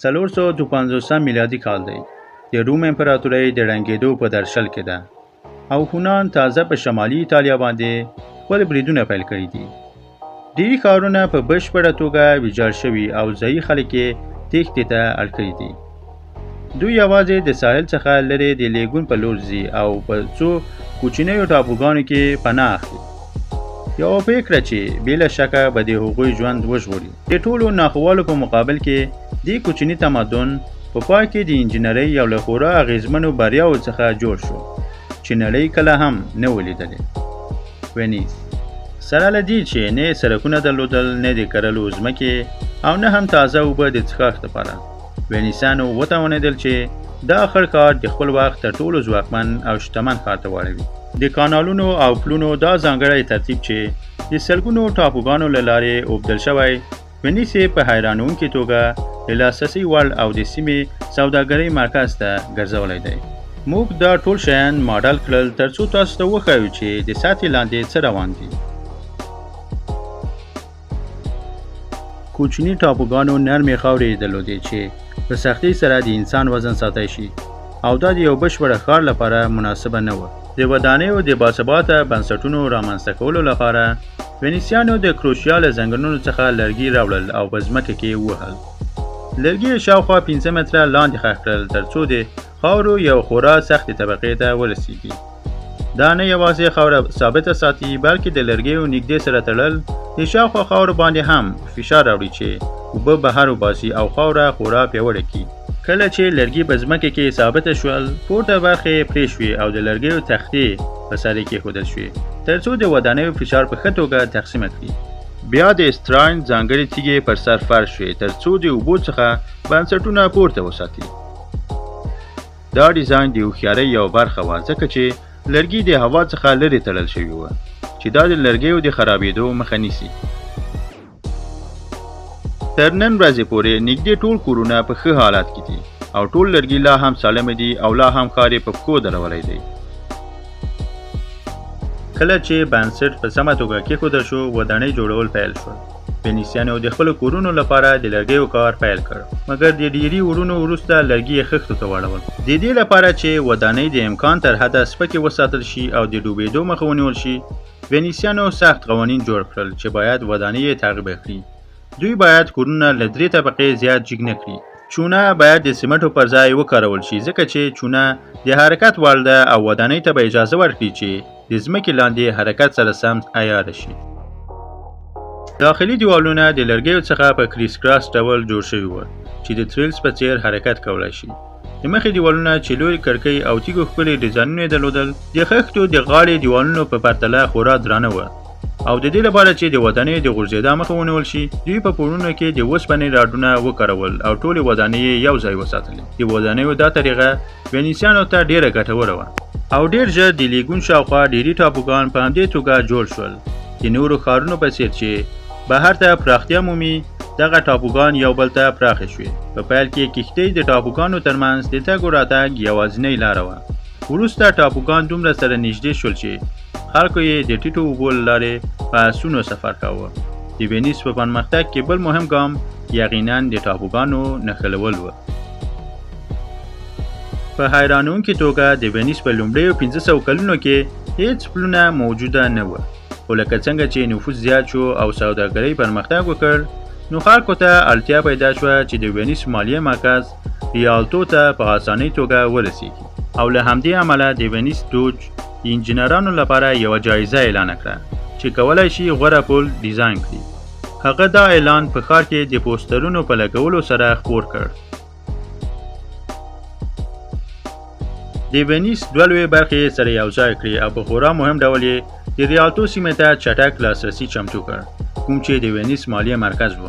450 میلادي کال دی. د روم امپراتورۍ د ړنګېدو په درشل کې ده او هونان تازه په شمالي ایتالیا باندې خپل بریدونه پیل کړي دي. ډېری ښارونه په بشپړه توګه ویجاړ شوي او ځایي خلک یې تېښتې ته اړ کړي دي. دوی یوازې د ساحل څخه لرې د لیګون په لور ځي او په څو کوچنیو ټاپوګانو کې پناه اخلي. یوه پرېکړه چې بې له شکه به د هغوی ژوند وژغوري. د ټولو ناخوالو په مقابل کې دې کوچني تمدن په پای کې د انجینرۍ یو له خورا اغېزمنو بریاوو څخه جوړ شو چې نړۍ کله هم نه و لیدلې. وینیس سره له دې چې نه سړکونه درلودل، نه د کرلو ځمکې او نه هم تازه اوبه د څښاک لپاره، وینیسیانو وتوانېدل چې دا خړ ښار د خپل وخت تر ټولو ځواکمن او شتمن ښار ته واړوي. د کانالونو او پلونو دا ځانګړی ترتیب چې د سلګونو ټاپوګانو له لارې اوبدل شوی، وینیس یې په حیرانوونکې توګه د لاسرسي وړ او د سیمې سوداګرۍ مرکز ته ګرځولی دی. موږ دا ټول شیان ماډل کړل ترڅو تاسو ته وښایو چې د سطحې لاندې څه روان دي. کوچني ټاپوګانو نرمې خاورې درلودې چې په سختۍ سره د انسان وزن ساتلی شي او دا د یو بشپړه ښار لپاره مناسبه نه وه. د ودانیو د باثباته بنسټونو رامنځته کولو لپاره وینیسیانو د کروشیا له ځنګلونو څخه لرګي راوړل او په ځمکه کې ووهل. لرګي شاوخوا 5 متره لاندې ښخ کړل ترڅو د خاورو یو خورا سختې طبقې ته ورسیږي. دا نه یوازې خاوره ثابته ساتي بلکې د لرګیو نږدې سره تړل د شاوخوا خاورو باندې هم فشار راوړي چې اوبه بهر وباسي او خاوره خورا پیاوړې کړي. کله چې لرګي په ځمکه کې ثابته شول، پورته برخې پرې شوې او د لرګیو تختې په سر یې کېښودل شوې ترڅو د ودانیو فشار په ښه توګه تقسیمه کړي. بیا د ستراین ځانګړې تیږې پر سر فرش شوې ترڅو د اوبو څخه بنسټونه پورته وساتي. دا ډیزاین د هوښیارۍ یو برخه وه ځکه چې لرګي د هوا څخه لرې تړل شوي وو چې دا د لرګیو د خرابېدو مخه نیسي. تر نن ورځې پورې نږدې ټول کورونه په ښه حالت کې دي او ټول لرګي لا هم سالمه دي او لا هم ښار یې په پښو درولی دی. کله چې بنسټ په سمه توګه کېښودل شو، ودانۍ جوړول پیل شول. وینیسیانو د خپلو کورونو لپاره د لرګیو کار پیل کړ، مګر د ډېري وروڼو وروسته لرګي یې خښتو ته واړول. د دې لپاره چې ودانۍ د امکان تر حده سپکې وساتل شي او د ډوبېدو مخه ونیول شي، وینیسیانو سخت قوانین جوړ کړل چې باید ودانۍ یې تعقیب کړي. دوی باید کورونه له 3 طبقې زیات جګ نه کړي. چونه باید د سیمټو پر ځای وکارول شي ځکه چې چونه د حرکت وړ ده او ودانۍ ته به اجازه ورکړي چې د ځمکې لاندې حرکت سره سم عیاره شي. داخلي دیوالونه د لرګیو څخه په کریس کراس ډول جوړ شوي وو چې د تریلز په څیر حرکت کولی شي. د مخې دیوالونه چې لوی کړکۍ او تیږو ښکلي ډیزاینونه یې درلودل، د خښتو د غاړې دیوالونو په پرتله خورا درانه وه او د دې لپاره چې د ودانۍ د غورځېدا مخه ونیول شي، دوی په پوړونو کې د اوسپنې راډونه وکارول او ټولې ودانۍ یې یو ځای وساتلې. د ودانیو دا طریقه وینیسیانو ته ډېره ګټوره وه او ډېر ژر د لیګون شاوخوا ډېري ټاپوګان په همدې توګه جوړ شول. د نورو ښارونو په څېر چې بهر ته پراختیا مومي، دغه ټاپوګان یو بل ته پراخې شوې. په پیل کې کښتۍ د ټاپوګانو ترمنځ د تګ و راتګ یوازینۍ لاره وه. وروسته ټاپوګان دومره سره نږدې شول چې خلکو یې د ټیټو اوبو له لارې په اسونو سفر کاوه. د وینیس په پرمختګ کې بل مهم ګام یقیناً د ټاپوګانو نښلول و. په حیرانوونکې توګه د وینیس په لومړیو 500 کلونو کې هیڅ پلونه موجوده نه وه، خو لکه څنګه چې نفوس زیات شو او سوداګرۍ پرمختګ وکړ، نو خلکو ته اړتیا پیدا شوه چې د وینیس مالیه مرکز ریالتو ته په اسانۍ توګه ورسیږي او له همدې امله د وینیس دوج د انجینرانو لپاره یوه جایزه اعلان کړه چې کولی شي غوره پل ډیزاین کړي. هغه دا اعلان په ښار کې د پوسټرونو په لګولو سره خپور کړ. د وینیس دوه لویې برخې سره یو ځای کړې او په خورا مهم ډول یې د ریالتو سیمې ته چټک لاسرسي چمتو کړ، کوم چې د وینیس مالیه مرکز و.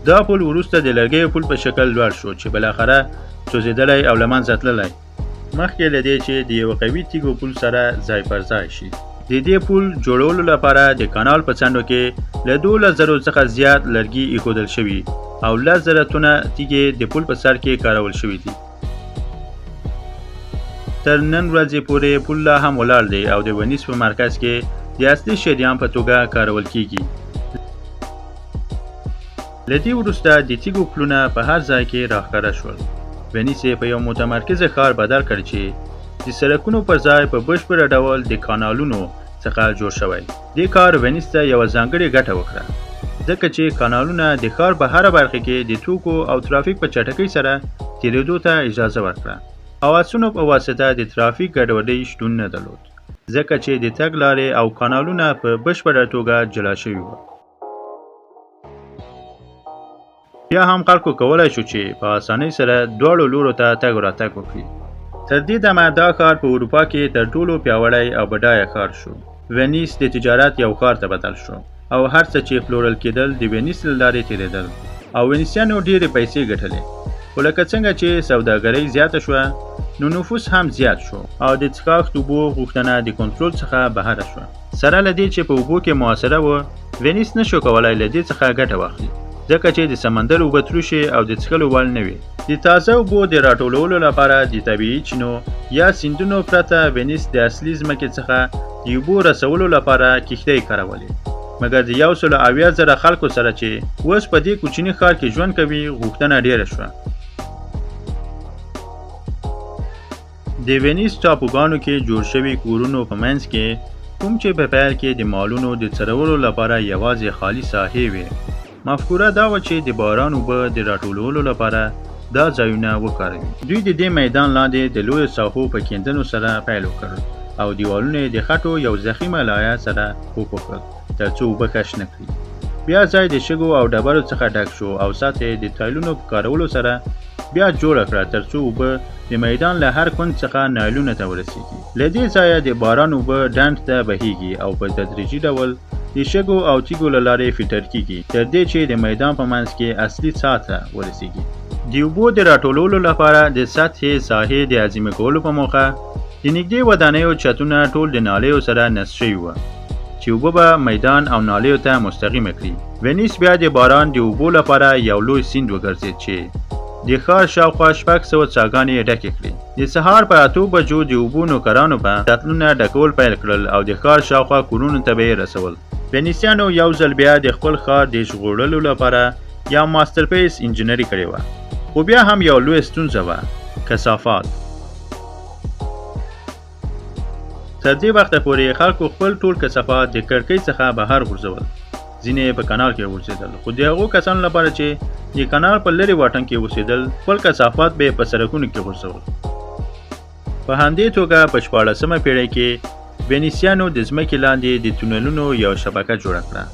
دا پل وروسته د لرګیو پل په شکل لوړ شو چې بالاخره سوځېدلی او له منځه تللی، مخکې له دې چې د یو قوي تیږو پل سره ځای پر ځای شي. د دې پل جوړولو لپاره د کانال په څنډو کې له 12,000 څخه زیات لرګي ایښودل شوي او 10,000 تونه تیږې د پل په سر کې کارول شوي دي. تر نن ورځې پورې پل لا هم ولاړ دی او د وینیس په مرکز کې د اصلي شریان په توګه کارول کیږي. له دې وروسته د تیږو پلونه په هر ځای کې راښکاره شول. ونیس یې په یو متمرکز ښار بدل کړ چې د سړکونو پر ځای په بشپړه ډول د کانالونو څخه جوړ شوی. دې کار ونیس ته یوه ځانګړې ګټه وکړه، ځکه چې کانالونه د ښار په هره برخه کې د توکو او ترافیک په چټکۍ سره تېرېدو ته اجازه ورکړه، او اسونو په واسطه د ترافیک ګډوډۍ شتون نه درلود، ځکه چې د تګ لارې او کانالونه په بشپړه توګه جلا شوي وو. بیا هم خلکو کولی شو چې په اسانۍ سره دواړو لورو ته تګ راتګ وکړي. تر دې دمه دا ښار په اروپا کې تر ټولو پیاوړی او بډایه ښار شو. ونیس د تجارت یو ښار ته بدل شو، او هر څه چې پلورل کېدل د ونیس له لارې تېرېدل، او ونیسیانو ډېرې پیسې ګټلې. خو لکه څنګه چې سوداګرۍ زیاته شوه، نو نفوس هم زیات شو، او د څښاک اوبو غوښتنه د کنټرول څخه بهره شوه. سره له دې چې په اوبو کې محاصره وه، ونیس نشو کولی له دې څخه ګټه واخلي، ځکه چې د سمندر اوبه تروشې او د څښلو وړ نه وي. د تازه اوبو د راټولولو لپاره د طبیعي چینو یا سیندونو پرته ونیس د اصلي ځمکې څخه د اوبو رسولو لپاره کښتۍ کارولې. مګر د 170,000 خلکو سره چې اوس په دې کوچني ښار کې ژوند کوي، غوښتنه ډېره شوه. د ونیس ټاپوګانو کې جوړ شوي کورونو په منځ کې، کوم چې په پیل کې د مالونو د څرولو لپاره یوازې خالي ساحې وې، مفکوره دا وه چې د باران اوبه د راټولولو لپاره دا ځایونه وکاروي. دوی د دې میدان لاندې د لویو ساحو په کیندنو سره پیل وکړ، او دیوالونه یې د خټو یو ضخیمه لایه سره وپوښل تر څو اوبه کش نه کړي. بیا ځای د شګو او ډبرو څخه ډک شو، او سطح یې د تایلونو په کارولو سره بیا جوړه کړه تر څو اوبه د میدان له هر کونج څخه نایلونو ته ورسیږي. له دې ځایه د باران اوبه ډنډ ته بهیږي او په تدریجي ډول د شګو او تیږو له لارې فلټر کیږي، تر دې چې د میدان په منځ کې اصلي ساحه ته ورسیږي. د اوبو د راټولولو لپاره د سطحې ساحې د اعظمي کولو په موخه د نږدې ودانیو چتونه ټول د نالیو سره نصب شوي وو، چې اوبه به میدان او نالیو ته مستقیمه کړي. ونیس بیا د باران د اوبو لپاره یو لوی سیند وګرځېد چې د ښار شاوخوا 600 څاګانې یې ډکې کړې. د سهار په 8 بجو د اوبو نوکرانو به سطلونه ډکول پیل کړل، او د ښار شاوخوا کورونو ته به یې رسول. ونیسیانو یو ځل بیا د خپل ښار د ژغورلو لپاره یا ماسترپیس انجینري کړې وه، خو بیا هم یو لوی ستونزه وه: کثافات. تر دې وخته پورې خلکو خپل ټول کثافات د کړکۍ څخه بهر غورځول، ځینې په کانال کې غورځېدل، خو د هغو کسانو لپاره چې د کانال په لرې واټن کې اوسېدل، خپل کثافات به یې په سړکونو کې غورځول. په همدې توګه په 14مه پیړۍ کې ونیسیانو د ځمکې لاندې د تونلونو یو شبکه جوړه کړه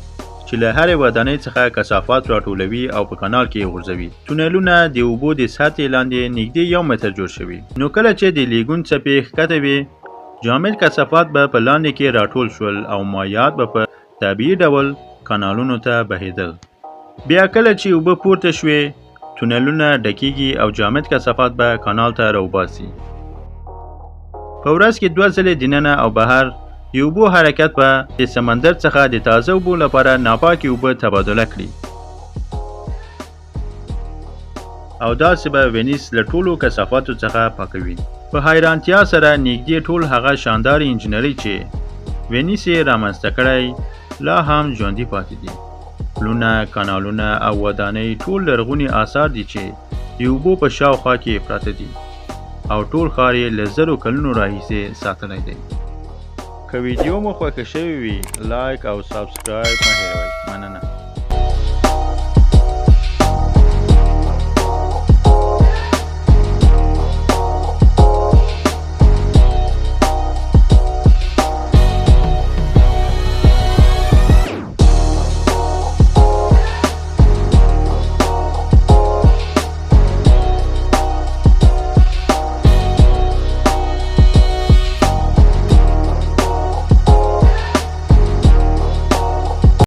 چې له هرې ودانۍ څخه کثافات راټولوي او په کانال کې یې غورځوي. تونلونه د اوبو د سطحې لاندې نږدې 1 متر جوړ شوي، نو کله چې د لیګون څپې ښکته وي، جامد کثافات به په لاندې کې راټول شول او مایعات به په طبیعي ډول کانالونو ته بهیدل. بیا کله چې اوبه پورته شوې، تونلونه ډکیږي او جامد کثافات به کانال ته راوباسي. په ورځ کې 2 ځلې دننه او بهر د اوبو حرکت به د سمندر څخه د تازه اوبو لپاره ناپاکې اوبه تبادله کړي، او داسې به ونیس له ټولو کثافاتو څخه پاکوي. په حیرانتیا سره نږدې ټول هغه شاندار انجینري چې ونیس یې رامنځته کړی لا هم ژوندي پاتې دي. پلونه، کانالونه او ودانۍ ټول لرغوني آثار دي چې د اوبو په شاوخوا کې پراته دي، او ټول ښار یې له 1000 کلونو راهیسې ساتلی دی. که ویډیو مو خوښه شوې وي، لایک او سابسکرایب مه هېروئ. مننه.